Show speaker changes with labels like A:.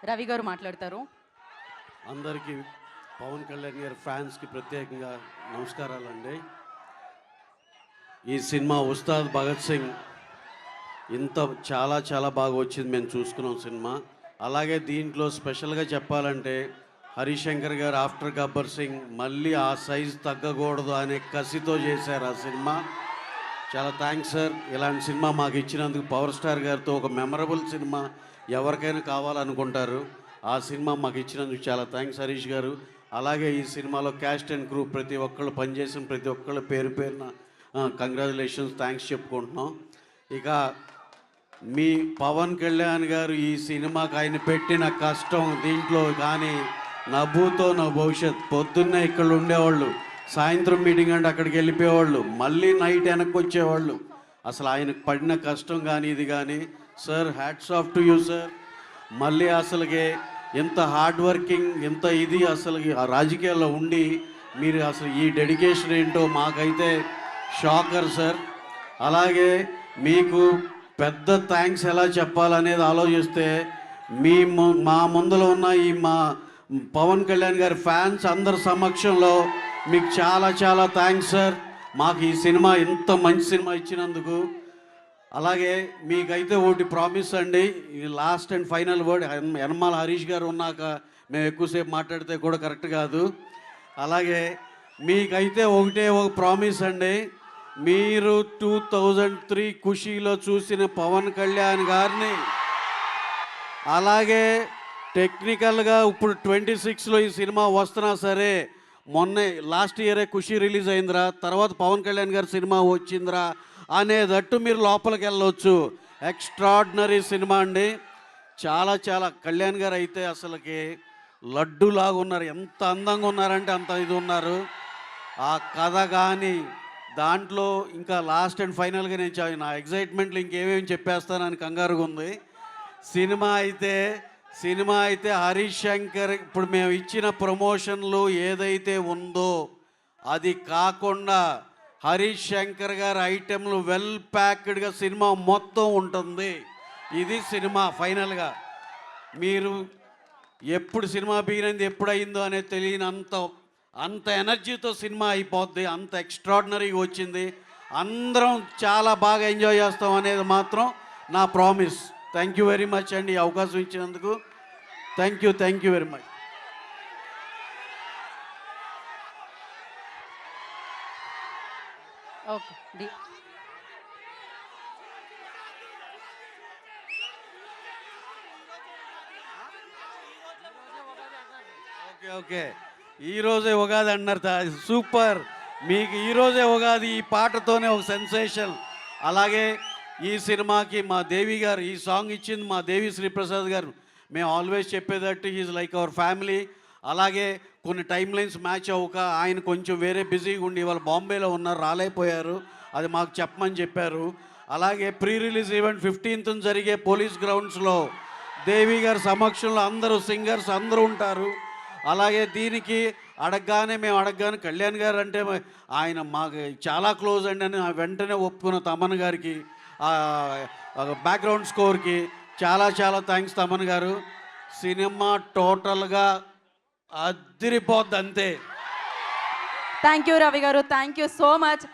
A: రవి గారు మాట్లాడతారు.
B: అందరికీ పవన్ కళ్యాణ్ గారి ఫ్యాన్స్కి ప్రత్యేకంగా నమస్కారాలండి. ఈ సినిమా ఉస్తాద్ భగత్ సింగ్ ఇంత చాలా చాలా బాగా వచ్చింది, మేము చూసుకున్నాం సినిమా. అలాగే దీంట్లో స్పెషల్గా చెప్పాలంటే హరిశంకర్ గారు ఆఫ్టర్ గబ్బర్ సింగ్ మళ్ళీ ఆ సైజు తగ్గకూడదు అనే కసితో చేశారు ఆ సినిమా. చాలా థ్యాంక్స్ సార్, ఇలాంటి సినిమా మాకు ఇచ్చినందుకు. పవర్ స్టార్ గారితో ఒక మెమరబుల్ సినిమా ఎవరికైనా కావాలనుకుంటారు, ఆ సినిమా మాకు ఇచ్చినందుకు చాలా థ్యాంక్స్ హరీష్ గారు. అలాగే ఈ సినిమాలో క్యాస్ట్ అండ్ క్రూ ప్రతి ఒక్కళ్ళు పనిచేసిన ప్రతి ఒక్కళ్ళు పేరు పేరున కంగ్రాచులేషన్స్, థ్యాంక్స్ చెప్పుకుంటున్నాం. ఇక మీ పవన్ కళ్యాణ్ గారు ఈ సినిమాకి ఆయన పెట్టిన కష్టం దీంట్లో కానీ నవ్వుతో నా భవిష్యత్. పొద్దున్నే ఇక్కడ ఉండేవాళ్ళు, సాయంత్రం మీటింగ్ అంటే అక్కడికి వెళ్ళిపోయేవాళ్ళు, మళ్ళీ నైట్ వెనక్కి వచ్చేవాళ్ళు. అసలు ఆయనకు పడిన కష్టం కానీ ఇది కానీ sir, hats off to you sir. మళ్ళీ అసలుకి ఎంత హార్డ్ వర్కింగ్, ఎంత ఇది అసలు ఆ రాజకీయాల్లో ఉండి మీరు అసలు ఈ డెడికేషన్ ఏంటో మాకైతే షాకర్ సార్. అలాగే మీకు పెద్ద థ్యాంక్స్ ఎలా చెప్పాలనేది ఆలోచిస్తే మా ముందులో ఉన్న ఈ మా పవన్ కళ్యాణ్ గారి ఫ్యాన్స్ అందరి సమక్షంలో మీకు చాలా చాలా థ్యాంక్స్ సార్, మాకు ఈ సినిమా ఇంత మంచి సినిమా ఇచ్చినందుకు. అలాగే మీకైతే ఒకటి ప్రామిస్ అండి, ఈ last and final word. Yanamala Harish గారు ఉన్నాక మేము ఎక్కువసేపు మాట్లాడితే కూడా కరెక్ట్ కాదు. అలాగే మీకైతే ఒకటే ఒక ప్రామిస్ అండి, మీరు 2003 ఖుషీలో చూసిన పవన్ కళ్యాణ్ గారిని అలాగే టెక్నికల్గా ఇప్పుడు 26లో ఈ సినిమా వస్తున్నా సరే, మొన్నే లాస్ట్ ఇయరే ఖుషి రిలీజ్ అయిందిరా, తర్వాత పవన్ కళ్యాణ్ గారి సినిమా వచ్చిందిరా అనేటట్టు మీరు లోపలికి వెళ్ళవచ్చు. ఎక్స్ట్రాడినరీ సినిమా అండి. చాలా చాలా కళ్యాణ్ గారు అయితే అసలుకి లడ్డులాగా ఉన్నారు, ఎంత అందంగా ఉన్నారంటే అంత ఇది ఉన్నారు. ఆ కథ కానీ దాంట్లో ఇంకా లాస్ట్ అండ్ ఫైనల్గా నేను నా ఎగ్జైట్మెంట్లో ఇంకేమేమి చెప్పేస్తానని కంగారుగా ఉంది. సినిమా అయితే హరీష్ శంకర్ ఇప్పుడు మేము ఇచ్చిన ప్రమోషన్లు ఏదైతే ఉందో అది కాకుండా హరీష్ శంకర్ గారి ఐటెంలు వెల్ ప్యాక్డ్గా సినిమా మొత్తం ఉంటుంది. ఇది సినిమా ఫైనల్గా. మీరు ఎప్పుడు సినిమా బిగినది ఎప్పుడైందో అనేది తెలియని అంత ఎనర్జీతో సినిమా అయిపోద్ది, అంత ఎక్స్ట్రాడినరీగా వచ్చింది. అందరం చాలా బాగా ఎంజాయ్ చేస్తాం అనేది మాత్రం నా promise. Thank you very much అండి, ఈ అవకాశం ఇచ్చినందుకు. Thank you very much.
A: Okay
B: okay ఈరోజే ఉగాది అన్నారు, సూపర్. మీకు ఈరోజే ఉగాది, ఈ పాటతోనే ఒక సెన్సేషన్. అలాగే ఈ సినిమాకి మా దేవి గారు ఈ సాంగ్ ఇచ్చింది మా దేవి శ్రీప్రసాద్ గారు. మేము ఆల్వేస్ చెప్పేటట్టు ఈజ్ లైక్ అవర్ ఫ్యామిలీ. అలాగే కొన్ని టైం లైన్స్ మ్యాచ్ అవ్వక ఆయన కొంచెం వేరే బిజీగా ఉండి వాళ్ళు బాంబేలో ఉన్నారు, రాలేకపోయారు, అది మాకు చెప్పమని చెప్పారు. అలాగే ప్రీ రిలీజ్ ఈవెంట్ 15th జరిగే పోలీస్ గ్రౌండ్స్లో దేవి గారి సమక్షంలో అందరూ సింగర్స్ అందరూ ఉంటారు. అలాగే దీనికి మేము అడగగానే కళ్యాణ్ గారు అంటే ఆయన మాకు చాలా క్లోజ్ అండి అని వెంటనే ఒప్పుకున్న తమన్ గారికి, బ్యాక్గ్రౌండ్ స్కోర్కి చాలా చాలా థ్యాంక్స్ తమన్ గారు. సినిమా టోటల్గా అదిరిపోద్ది అంతే.
A: థ్యాంక్ యూ రవి గారు, థ్యాంక్ యూ సో మచ్.